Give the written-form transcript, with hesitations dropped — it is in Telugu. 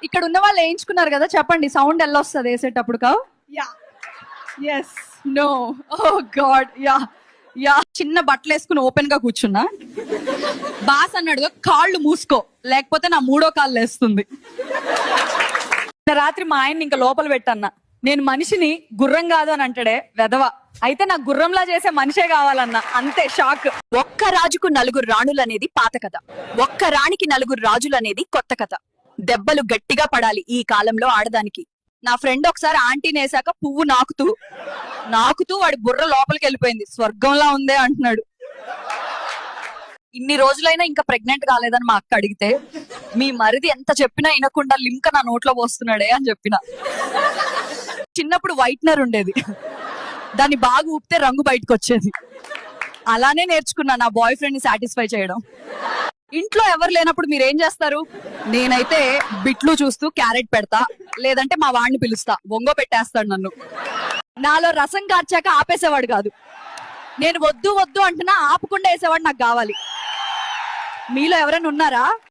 ఇక్కడ ఉన్న వాళ్ళు వేయించుకున్నారు కదా, చెప్పండి సౌండ్ ఎలా వస్తుంది వేసేటప్పుడు కావు? యా, ఎస్, నో, ఓ గాడ్, యా యా. చిన్న బట్టలు వేసుకుని ఓపెన్ గా కూర్చున్నా. బాస్ అన్నాడుగా కాళ్ళు మూసుకో లేకపోతే నా మూడో కాళ్ళు వేస్తుంది. రాత్రి మా ఆయన్ని ఇంకా లోపల పెట్టన్నా. నేను మనిషిని గుర్రం కాదు అని అంటాడే వెధవ, అయితే నాకు గుర్రంలా చేసే మనిషే కావాలన్నా. అంతే, షాక్. ఒక్క రాజుకు నలుగురు రాణులు అనేది పాత కథ, ఒక్క రాణికి నలుగురు రాజులు అనేది కొత్త కథ. దెబ్బలు గట్టిగా పడాలి ఈ కాలంలో ఆడదానికి. నా ఫ్రెండ్ ఒకసారి ఆంటీని వేసాక పువ్వు నాకుతూ వాడి బుర్ర లోపలికి వెళ్ళిపోయింది. స్వర్గంలా ఉందే అంటున్నాడు. ఇన్ని రోజులైనా ఇంకా ప్రెగ్నెంట్ కాలేదని మా అక్క అడిగితే, మీ మరిది ఎంత చెప్పినా వినకుండా లింక నా నోట్లో పోస్తున్నాడే అని చెప్పిన. చిన్నప్పుడు వైట్నర్ ఉండేది, దాన్ని బాగా ఊపితే రంగు బయటకు వచ్చేది. అలానే నేర్చుకున్నా నా బాయ్ ఫ్రెండ్ ని సాటిస్ఫై చేయడం. ఇంట్లో ఎవరు లేనప్పుడు మీరేం చేస్తారు? నేనైతే బిట్లు చూస్తూ క్యారెట్ పెడతా, లేదంటే మా వాడిని పిలుస్తా, బొంగో పెట్టేస్తాడు నన్ను. నాలో రసం కార్చాక ఆపేసేవాడు కాదు, నేను వద్దు వద్దు అంటున్నా ఆపకుండా వేసేవాడు నాకు కావాలి. మీలో ఎవరైనా ఉన్నారా?